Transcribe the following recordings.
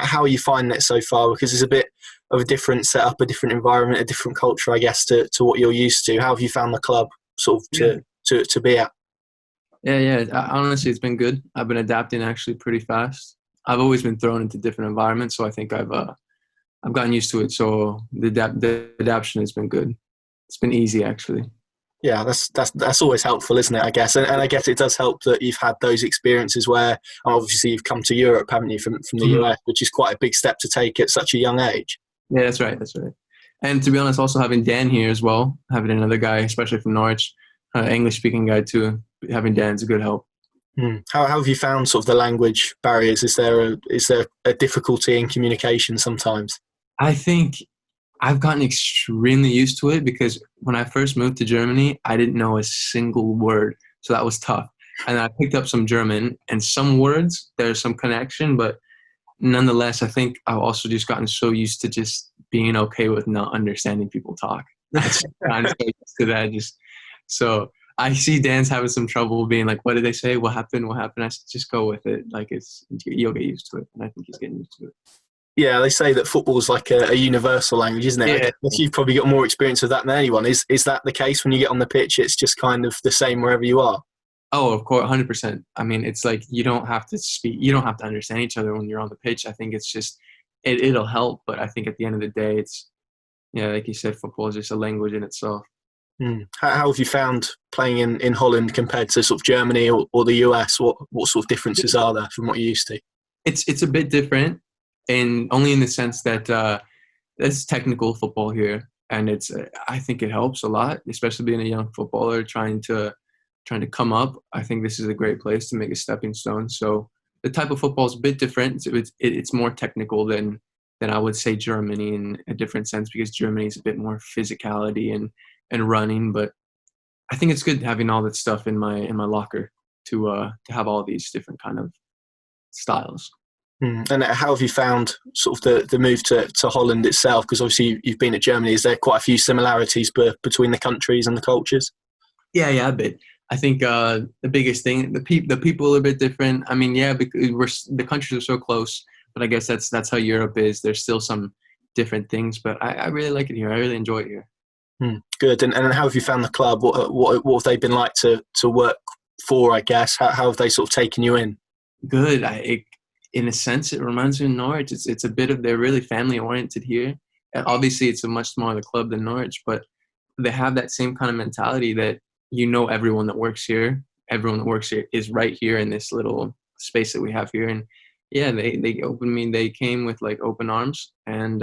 how are you finding it so far? Because it's a bit of a different setup, a different environment, a different culture, I guess, to what you're used to. How have you found the club sort of to be at? Yeah. Honestly, it's been good. I've been adapting actually pretty fast. I've always been thrown into different environments, so I think I've gotten used to it. So the adaptation has been good. It's been easy actually. Yeah, that's always helpful, isn't it? I guess, and I guess it does help that you've had those experiences where obviously you've come to Europe, haven't you, from the Mhm. US, which is quite a big step to take at such a young age. Yeah, that's right. And to be honest, also having Dan here as well, having another guy, especially from Norwich, English speaking guy too, having Dan's a good help. How have you found sort of the language barriers? Is there a difficulty in communication sometimes? I think I've gotten extremely used to it because when I first moved to Germany, I didn't know a single word. So that was tough. And I picked up some German and some words, there's some connection, but nonetheless, I think I've also just gotten so used to just being okay with not understanding people talk. I just gotten so used to that. So I see Dan's having some trouble being like, what did they say? What happened? What happened? I said, just go with it. Like you'll get used to it. And I think he's getting used to it. Yeah, they say that football is like a universal language, isn't it? I Yeah. guess you've probably got more experience with that than anyone. Is that the case when you get on the pitch? It's just kind of the same wherever you are. Oh, of course, 100%. I mean, it's like you don't have to speak, you don't have to understand each other when you're on the pitch. I think it's just it'll help, but I think at the end of the day, it's like you said, football is just a language in itself. How have you found playing in Holland compared to sort of Germany or the US? What sort of differences are there from what you're used to? It's a bit different, and only in the sense that it's technical football here, and it's I think it helps a lot, especially being a young footballer trying to come up. I think this is a great place to make a stepping stone. So the type of football is a bit different. It's more technical than I would say Germany in a different sense because Germany is a bit more physicality and running. But I think it's good having all that stuff in my locker to have all these different kind of styles. And how have you found sort of the move to Holland itself? Because obviously you've been at Germany. Is there quite a few similarities between the countries and the cultures? Yeah, a bit. I think the biggest thing, the people are a bit different. I mean, yeah, because the countries are so close, but I guess that's how Europe is. There's still some different things, but I really like it here. I really enjoy it here. Good. And how have you found the club? What have they been like to work for, I guess? How have they sort of taken you in? Good. In a sense, it reminds me of Norwich. It's a bit of, they're really family oriented here. And obviously, it's a much smaller club than Norwich, but they have that same kind of mentality that everyone that works here. Everyone that works here is right here in this little space that we have here. And yeah, they opened me. They came with like open arms and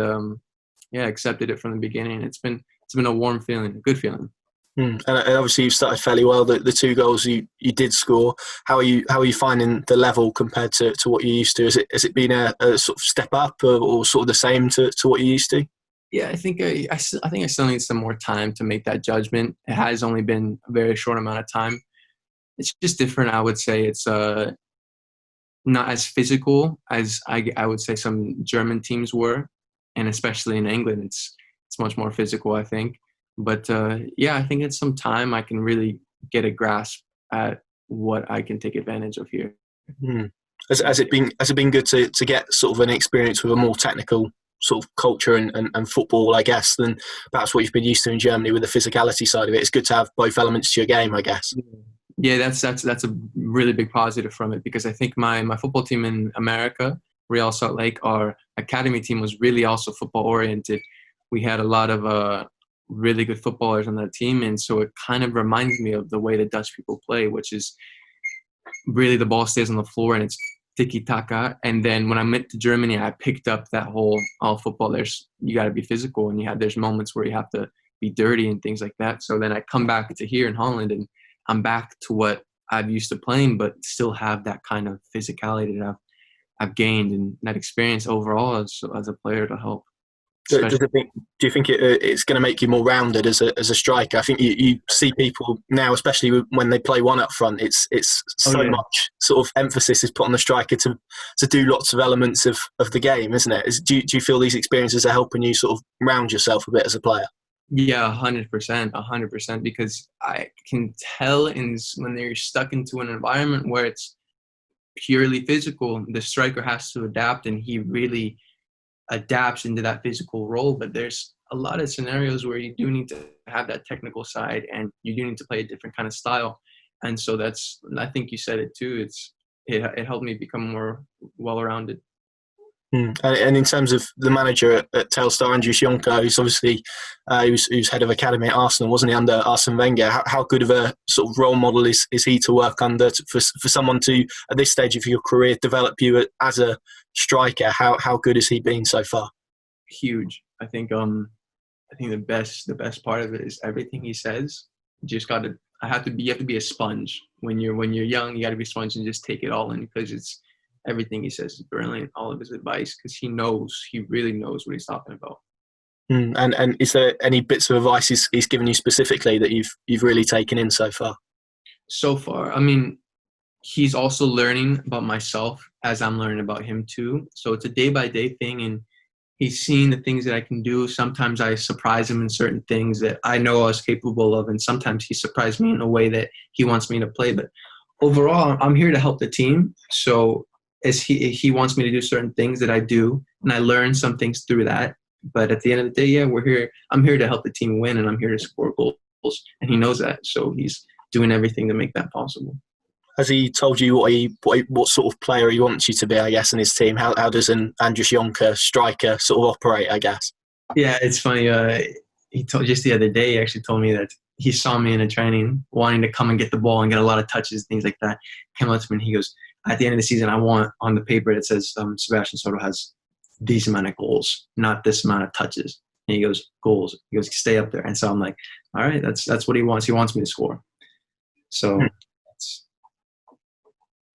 accepted it from the beginning. It's been a warm feeling, a good feeling. And obviously you've started fairly well. The two goals you did score. How are you finding the level compared to what you're used to? Has it been a sort of step up or sort of the same to what you're used to? Yeah, I think I still need some more time to make that judgment. It has only been a very short amount of time. It's just different. I would say it's not as physical as I would say some German teams were, and especially in England, it's much more physical, I think. But I think it's some time I can really get a grasp at what I can take advantage of here. Has it been good to get sort of an experience with a more technical sort of culture and football, I guess, than perhaps what you've been used to in Germany with the physicality side of it? It's good to have both elements to your game, I guess. Yeah, that's a really big positive from it because I think my football team in America, Real Salt Lake, our academy team was really also football oriented. We had a lot of really good footballers on that team, and so it kind of reminds me of the way the Dutch people play, which is really the ball stays on the floor and it's tiki-taka. And then when I went to Germany, I picked up that whole football. You got to be physical, and there's moments where you have to be dirty and things like that. So then I come back to here in Holland, and I'm back to what I've used to playing, but still have that kind of physicality that I've gained and that experience overall as a player to help. Do you think it's going to make you more rounded as a striker? I think you see people now, especially when they play one up front, it's so much sort of emphasis is put on the striker to do lots of elements of the game, isn't it? Do you feel these experiences are helping you sort of round yourself a bit as a player? Yeah, 100%, because I can tell when they're stuck into an environment where it's purely physical. The striker has to adapt, and he really adapts into that physical role. But there's a lot of scenarios where you do need to have that technical side, and you do need to play a different kind of style. And so I think you said it too. It helped me become more well-rounded. And in terms of the manager at Telstar, Andreas Jonker, who's obviously who's head of academy at Arsenal, wasn't he, under Arsene Wenger? How good of a sort of role model is he to work under for someone to, at this stage of your career, develop you as a striker? How good has he been so far? Huge. I think the best part of it is everything he says. You just you have to be a sponge. When you're young, you got to be a sponge and just take it all in, because everything he says is brilliant. All of his advice, because he really knows what he's talking about. And is there any bits of advice he's given you specifically that you've really taken in so far? So far, I mean, he's also learning about myself as I'm learning about him too. So it's a day-by-day thing, and he's seeing the things that I can do. Sometimes I surprise him in certain things that I know I was capable of, and sometimes he surprised me in a way that he wants me to play. But overall, I'm here to help the team. So as he wants me to do certain things that I do, and I learn some things through that. But at the end of the day, yeah, we're here. I'm here to help the team win, and I'm here to score goals, and he knows that. So he's doing everything to make that possible. Has he told you what sort of player he wants you to be, I guess, in his team? How does an Andreas Jonker striker sort of operate, I guess? Yeah, it's funny. He told just the other day, he actually told me that he saw me in a training wanting to come and get the ball and get a lot of touches, things like that. Came up to me and he goes, at the end of the season, I want on the paper that says Sebastian Soto has these amount of goals, not this amount of touches. And he goes, goals. He goes, stay up there. And so I'm like, all right, that's what he wants. He wants me to score. So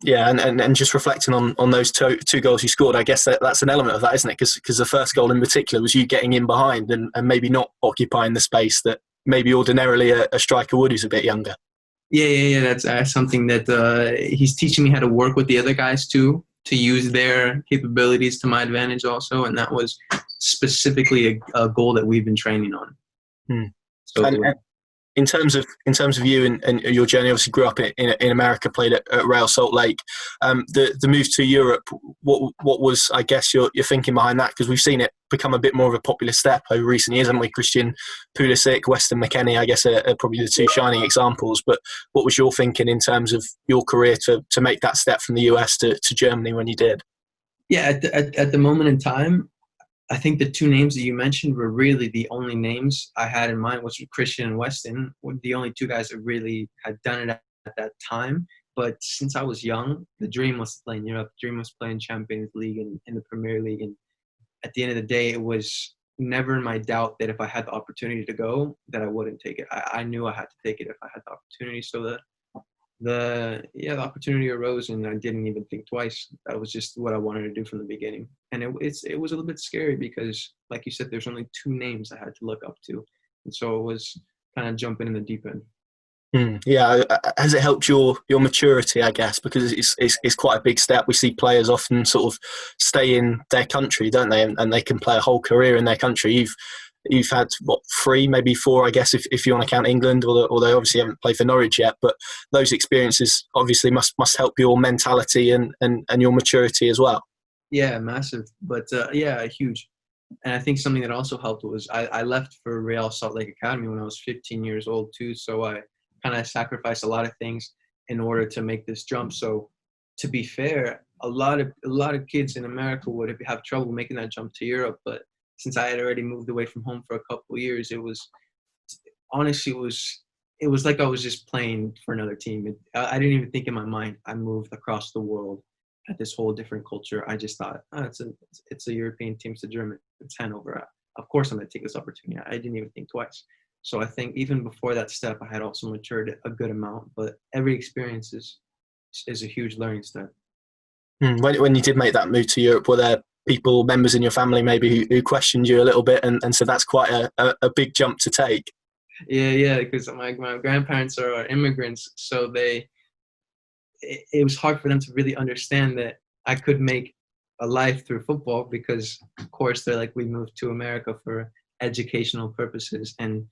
yeah, and just reflecting on those two goals you scored, I guess that's an element of that, isn't it? Because the first goal in particular was you getting in behind and maybe not occupying the space that maybe ordinarily a striker would who's a bit younger. Yeah. That's something that he's teaching me how to work with the other guys too, to use their capabilities to my advantage also. And that was specifically a goal that we've been training on. So and in terms of you and your journey, obviously grew up in America, played at Real Salt Lake. The move to Europe, what was, I guess, your thinking behind that? Because we've seen it become a bit more of a popular step over recent years, haven't we? Christian Pulisic, Weston McKennie, I guess, are probably the two shining examples. But what was your thinking in terms of your career to make that step from the US to Germany when you did? Yeah, at the moment in time, I think the two names that you mentioned were really the only names I had in mind, which were Christian and Weston, were the only two guys that really had done it at that time. But since I was young, the dream was to play in Europe. The dream was playing Champions League and in the Premier League. And at the end of the day, it was never in my doubt that if I had the opportunity to go, that I wouldn't take it. I knew I had to take it if I had the opportunity. So the opportunity arose, and I didn't even think twice. That was just what I wanted to do from the beginning. And it was a little bit scary because, like you said, there's only two names I had to look up to, and so it was kind of jumping in the deep end. Yeah, has it helped your maturity, I guess, because it's quite a big step. We see players often sort of stay in their country, don't they, and they can play a whole career in their country. You've had, 3, maybe 4, I guess, if you want to count England, although obviously you haven't played for Norwich yet. But those experiences obviously must help your mentality and your maturity as well. Yeah, massive. But huge. And I think something that also helped was I left for Real Salt Lake Academy when I was 15 years old too. So I kind of sacrificed a lot of things in order to make this jump. So to be fair, a lot of kids in America would have trouble making that jump to Europe. But since I had already moved away from home for a couple of years, it was like I was just playing for another team. I didn't even think in my mind. I moved across the world at this whole different culture. I just thought, it's a European team, it's a German, it's Hanover. Of course I'm going to take this opportunity. I didn't even think twice. So I think even before that step, I had also matured a good amount. But every experience is a huge learning step. When you did make that move to Europe, were there members in your family maybe who questioned you a little bit and said that's quite a big jump to take? Yeah, because my grandparents are immigrants, so it was hard for them to really understand that I could make a life through football because, of course, they're like, we moved to America for educational purposes and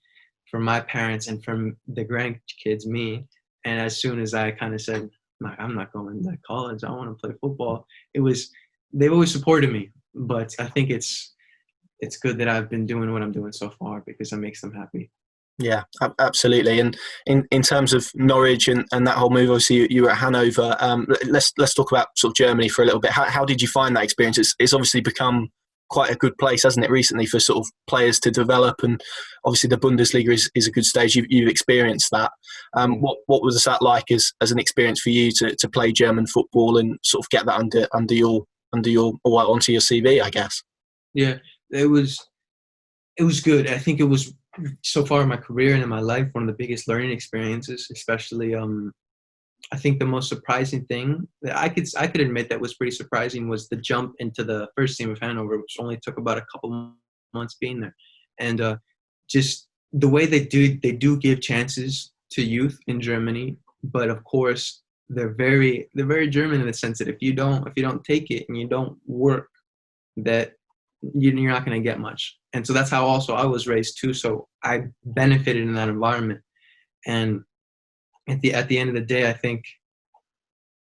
for my parents and from the grandkids, me. And as soon as I kind of said, I'm not going to college. I want to play football. They've always supported me, but I think it's good that I've been doing what I'm doing so far because it makes them happy. Yeah, absolutely. And in terms of Norwich and that whole move, obviously you were at Hanover. Let's talk about sort of Germany for a little bit. How did you find that experience? It's obviously become quite a good place, hasn't it, recently for sort of players to develop, and obviously the Bundesliga is a good stage. You've experienced that. What was that like as an experience for you to play German football and sort of get that onto your CV, I guess? Yeah, it was good. I think it was, so far in my career and in my life, one of the biggest learning experiences, especially I think the most surprising thing that I could admit that was pretty surprising was the jump into the first team of Hanover, which only took about a couple months being there. And just the way they do give chances to youth in Germany, but of course they're very German in the sense that if you don't take it and you don't work, that you're not going to get much. And so that's how also I was raised too. So I benefited in that environment. And at the end of the day, I think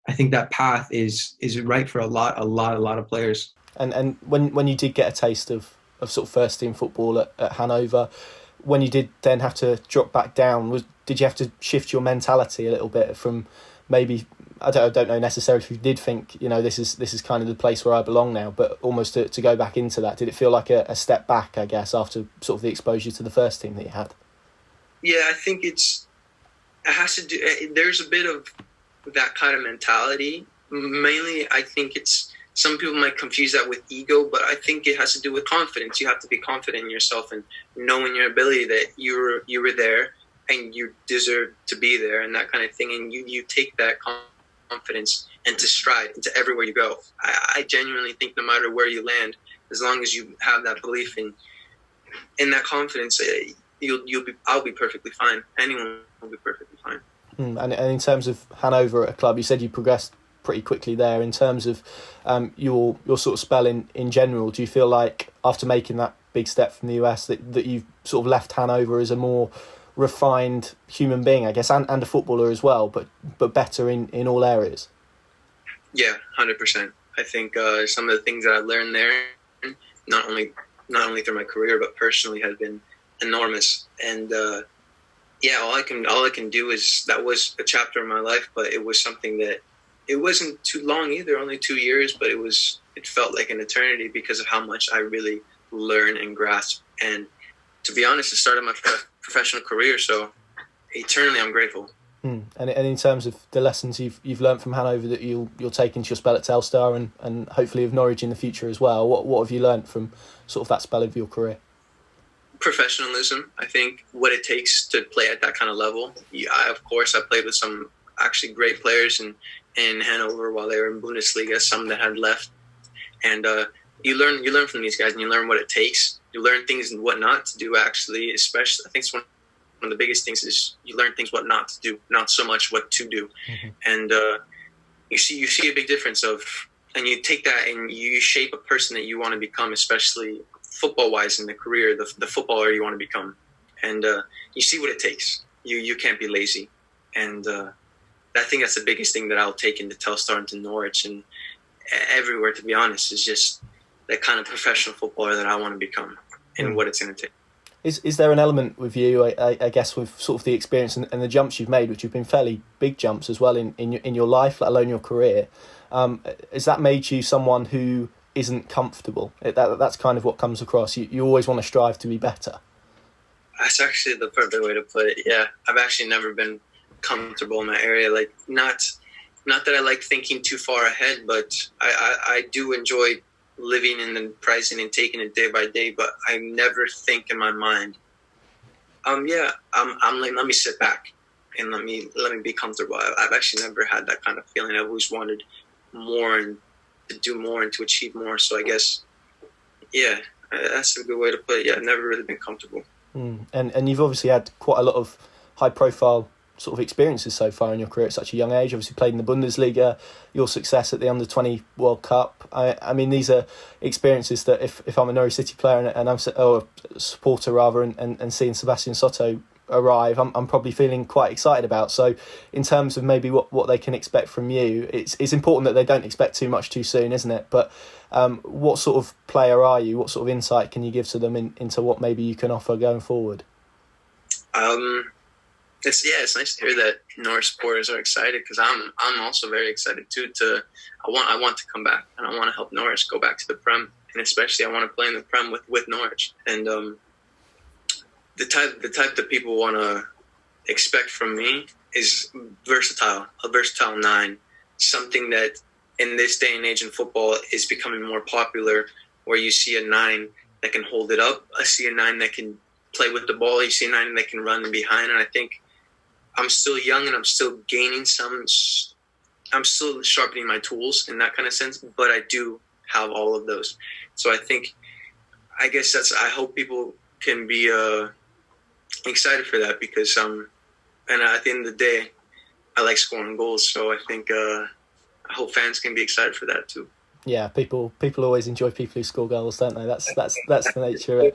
that path is right for a lot of players. And when you did get a taste of sort of first team football at Hanover, when you did then have to drop back down, did you have to shift your mentality a little bit from maybe, I don't know necessarily if you did think, this is kind of the place where I belong now, but almost to go back into that, did it feel like a step back, I guess, after sort of the exposure to the first team that you had? Yeah, I think it has to do, there's a bit of that kind of mentality. Mainly, I think some people might confuse that with ego, but I think it has to do with confidence. You have to be confident in yourself and knowing your ability that you were there and you deserve to be there and that kind of thing. And you take that confidence and to stride into everywhere you go. I genuinely think no matter where you land, as long as you have that belief in that confidence, I'll be perfectly fine. Anyone will be perfectly fine. And in terms of Hanover at a club, you said you progressed pretty quickly there. In terms of your sort of spell in general, do you feel like after making that big step from the US that you've sort of left Hanover as a more refined human being, I guess, and a footballer as well, but better in all areas? Yeah, 100%. I think some of the things that I've learned there, not only through my career but personally, has been enormous. And all I can do is, that was a chapter in my life, but it was something that it wasn't too long either, only 2 years, but it felt like an eternity because of how much I really learned and grasped. And to be honest, it started my professional career, so eternally I'm grateful. And in terms of the lessons you've learned from Hanover that you'll take into your spell at Telstar and hopefully of Norwich in the future as well, what have you learned from sort of that spell of your career? Professionalism, I think, what it takes to play at that kind of level. Of course, I played with some actually great players in Hanover while they were in Bundesliga, some that had left. And you learn from these guys, and you learn what it takes. You learn things and what not to do, actually, especially. I think it's one of the biggest things is you learn things what not to do, not so much what to do. Mm-hmm. And you see a big difference and you take that and you shape a person that you want to become, especially football-wise in the career, the footballer you want to become. And you see what it takes. You can't be lazy. And I think that's the biggest thing that I'll take into Telstar and to Norwich and everywhere, to be honest, is just that kind of professional footballer that I want to become and what it's going to take. Is there an element with you, I guess, with sort of the experience and the jumps you've made, which have been fairly big jumps as well in your life, let alone your career, has that made you someone who isn't comfortable? That's kind of what comes across. You always want to strive to be better. That's actually the perfect way to put it. Yeah, I've actually never been comfortable in my area. Like, not that I like thinking too far ahead, but I do enjoy living in the present and taking it day by day. But I never think in my mind, I'm like, let me sit back and let me be comfortable. I've actually never had that kind of feeling. I've always wanted more and to do more and to achieve more. So I guess, yeah, that's a good way to put it. Yeah, I've never really been comfortable. And you've obviously had quite a lot of high profile sort of experiences so far in your career at such a young age. Obviously played in the Bundesliga, your success at the Under-20 World Cup. I mean, these are experiences that if I'm a Norwich City player and I'm a supporter rather, and seeing Sebastian Soto arrive, I'm probably feeling quite excited about. So in terms of maybe what they can expect from you, it's important that they don't expect too much too soon, isn't it? But what sort of player are you? What sort of insight can you give to them into what maybe you can offer going forward? It's nice to hear that Norwich supporters are excited, because I'm also very excited too. I want to come back, and I want to help Norwich go back to the Prem, and especially I want to play in the Prem with Norwich. And the type that people want to expect from me is a versatile nine, something that in this day and age in football is becoming more popular, where you see a nine that can hold it up, I see a nine that can play with the ball, you see a nine that can run in behind, and I think I'm still young and I'm still gaining I'm still sharpening my tools in that kind of sense, but I do have all of those. So I guess I hope people can be excited for that, because and at the end of the day, I like scoring goals. So I think I hope fans can be excited for that too. Yeah, people always enjoy people who score goals, don't they? That's the nature of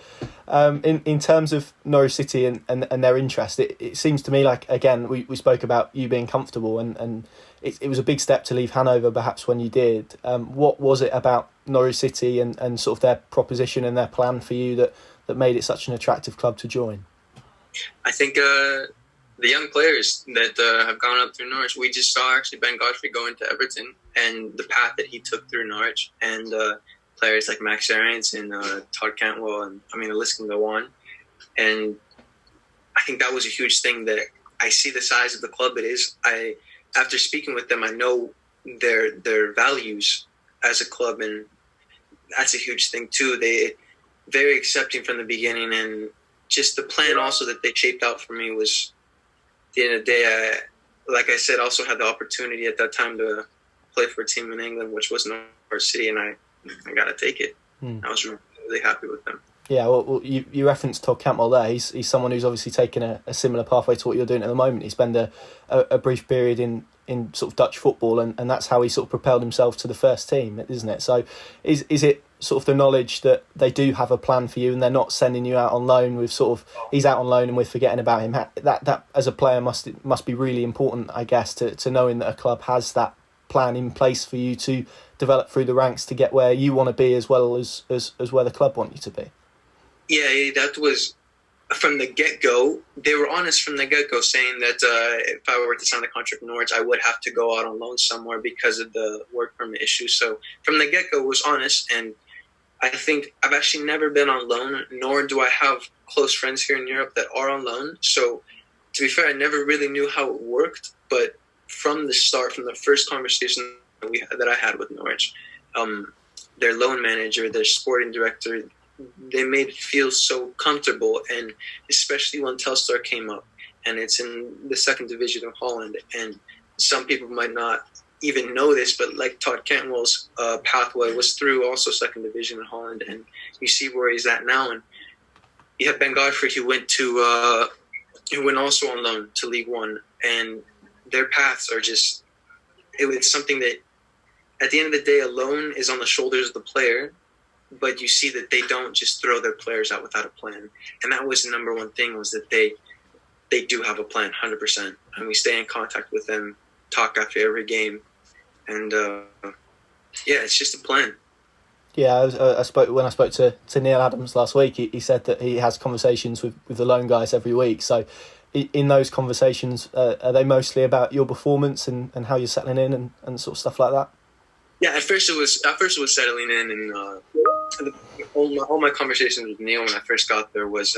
it. In terms of Norwich City and their interest, it seems to me like, again, we spoke about you being comfortable, and it was a big step to leave Hanover perhaps when you did. What was it about Norwich City and sort of their proposition and their plan for you that made it such an attractive club to join? I think the young players that have gone up through Norwich, we just saw actually Ben Godfrey going to Everton and the path that he took through Norwich, and players like Max Aarons and Todd Cantwell, and I mean the list can go on. And I think that was a huge thing, that I see the size of the club it is. After speaking with them, I know their values as a club, and that's a huge thing too. They very accepting from the beginning, and just the plan also that they shaped out for me was, at the end of the day, like I said, also had the opportunity at that time to play for a team in England, which was Norwich City, and I got to take it. I was really happy with them. Yeah, well you referenced Todd Cantwell there. He's someone who's obviously taken a similar pathway to what you're doing at the moment. He spent a brief period in sort of Dutch football, and that's how he sort of propelled himself to the first team, isn't it? So is it sort of the knowledge that they do have a plan for you, and they're not sending you out on loan with sort of, he's out on loan and we're forgetting about him? That as a player must be really important, I guess, to knowing that a club has that plan in place for you to develop through the ranks to get where you want to be, as well as where the club want you to be. Yeah, that was from the get-go. They were honest from the get-go, saying that if I were to sign the contract with Norwich, I would have to go out on loan somewhere because of the work permit issue. So from the get-go, it was honest, and I think I've actually never been on loan, nor do I have close friends here in Europe that are on loan. So to be fair, I never really knew how it worked, but from the start, from the first conversation that I had with Norwich, their loan manager, their sporting director, they made it feel so comfortable, and especially when Telstar came up, and it's in the second division of Holland, and some people might not even know this, but like Todd Cantwell's pathway was through also second division in Holland, and you see where he's at now. And you have Ben Godfrey, who went also on loan to League One, and their paths are just, it's something that at the end of the day, a loan is on the shoulders of the player, but you see that they don't just throw their players out without a plan. And that was the number one thing, was that they do have a plan, 100%. And we stay in contact with them, talk after every game. And, it's just a plan. Yeah, I spoke to Neil Adams last week. He said that he has conversations with the loan guys every week. So in those conversations, are they mostly about your performance and how you're settling in and sort of stuff like that? Yeah, at first it was settling in, and all my conversations with Neil when I first got there was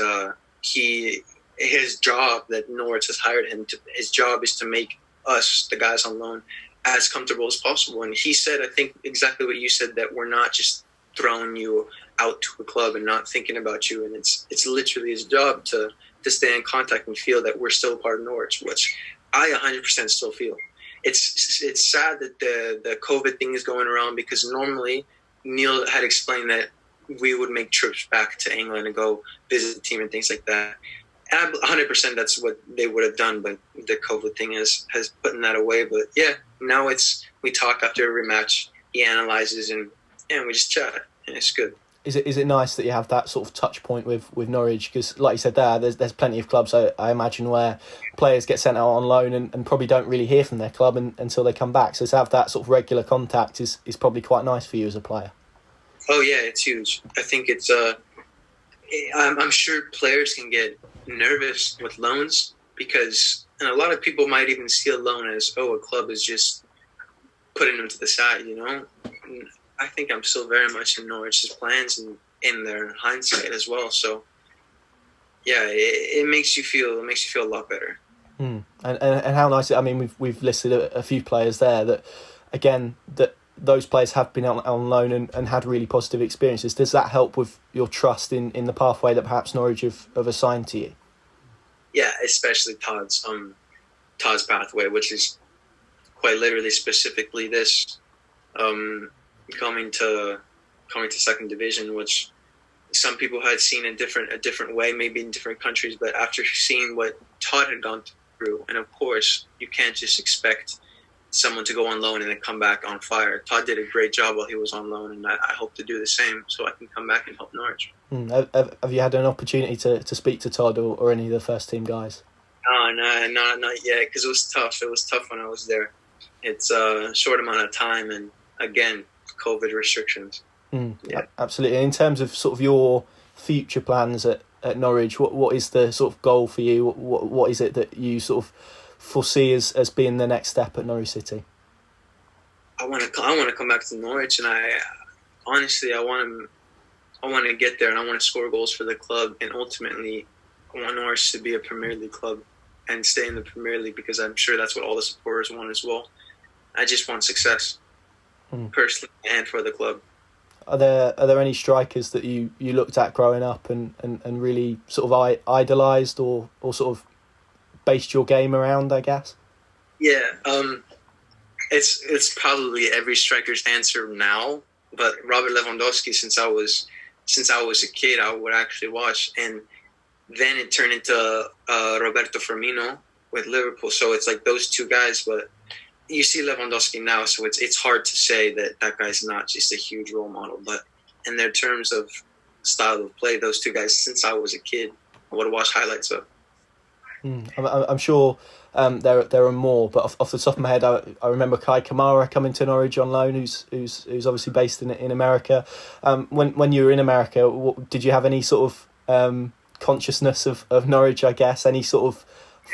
his job that Norwich has hired him to. His job is to make us, the guys on loan, as comfortable as possible. And he said, I think exactly what you said, that we're not just throwing you out to a club and not thinking about you. And it's literally his job to stay in contact and feel that we're still a part of Norwich, which I 100% still feel. It's sad that the COVID thing is going around, because normally Neil had explained that we would make trips back to England and go visit the team and things like that. And 100% that's what they would have done, but the COVID thing has put that away. But yeah, now we talk after every match. He analyzes and we just chat, and it's good. is it nice that you have that sort of touch point with Norwich? Because like you said there's plenty of clubs I imagine where players get sent out on loan and probably don't really hear from their club until they come back. So to have that sort of regular contact is probably quite nice for you as a player. Oh yeah, it's huge. I think it's I'm sure players can get nervous with loans because, and a lot of people might even see a loan as, a club is just putting them to the side, you know. And I think I'm still very much in Norwich's plans and in their hindsight as well. So yeah, it makes you feel a lot better. And how nice! I mean, we've listed a few players there that, again, that those players have been on loan and had really positive experiences. Does that help with your trust in the pathway that perhaps Norwich have assigned to you? Yeah, especially Todd's pathway, which is quite literally specifically this, coming to second division, which some people had seen a different way, maybe in different countries, but after seeing what Todd had gone through, and of course you can't just expect someone to go on loan and then come back on fire. Todd did a great job while he was on loan, and I hope to do the same so I can come back and help Norwich. Have you had an opportunity to speak to Todd or any of the first team guys? No, not yet, because it was tough. It was tough when I was there. It's a short amount of time, and again, COVID restrictions. Yeah, absolutely. In terms of sort of your future plans at Norwich, what is the sort of goal for you? What is it that you sort of foresee as being the next step at Norwich City? I want to come back to Norwich, and I want to get there, and I want to score goals for the club, and ultimately I want Norwich to be a Premier League club and stay in the Premier League, because I'm sure that's what all the supporters want as well. I just want success, personally and for the club. Are there any strikers that you looked at growing up and really sort of idolised or sort of based your game around, I guess? Yeah, it's probably every striker's answer now, but Robert Lewandowski, since I was a kid, I would actually watch, and then it turned into Roberto Firmino with Liverpool. So it's like those two guys, but you see Lewandowski now, so it's hard to say that guy's not just a huge role model. But in their terms of style of play, those two guys, since I was a kid, I would watch highlights of. I'm sure there are more, but off the top of my head, I remember Kai Kamara coming to Norwich on loan, who's obviously based in America. When you were in America, did you have any sort of consciousness of Norwich? I guess any sort of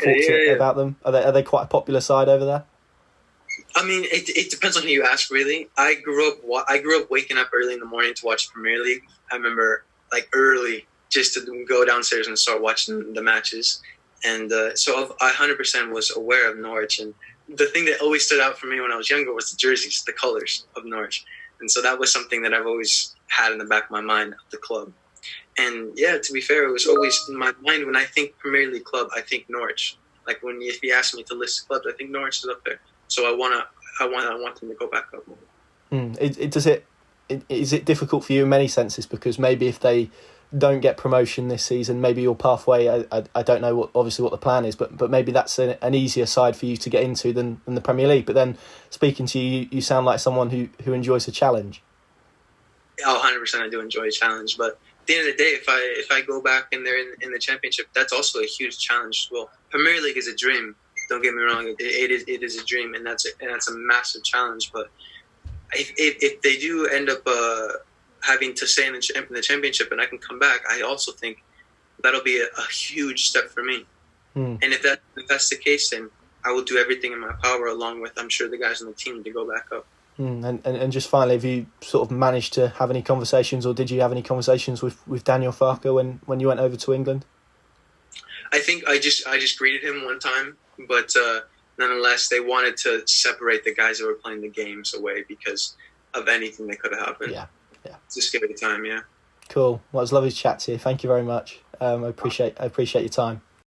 thoughts about them? Are they quite a popular side over there? I mean, it depends on who you ask, really. I grew up waking up early in the morning to watch Premier League. I remember early just to go downstairs and start watching the matches. And so I 100% was aware of Norwich. And the thing that always stood out for me when I was younger was the jerseys, the colors of Norwich. And so that was something that I've always had in the back of my mind of the club. And yeah, to be fair, it was always in my mind when I think Premier League club, I think Norwich. Like if you ask me to list clubs, I think Norwich is up there. So I want them to go back up. Is it difficult for you in many senses, because maybe if they don't get promotion this season, maybe your pathway, I don't know what the plan is, but maybe that's an easier side for you to get into than the Premier League. But then speaking to you, you sound like someone who enjoys a challenge. Oh, 100% I do enjoy a challenge, but at the end of the day, if I go back and they're in the Championship, that's also a huge challenge as well. Premier League is a dream. Don't get me wrong; it is a dream, and that's a massive challenge. But if they do end up having to stay in the Championship and I can come back, I also think that'll be a huge step for me. And if that's the case, then I will do everything in my power, along with, I'm sure, the guys on the team, to go back up. And just finally, have you sort of managed to have any conversations, or did you have any conversations with Daniel Farke when you went over to England? I think I just greeted him one time, but nonetheless, they wanted to separate the guys that were playing the games away because of anything that could have happened. Yeah. Just give it time, yeah. Cool. Well, it was lovely to chat to you. Thank you very much. I appreciate your time.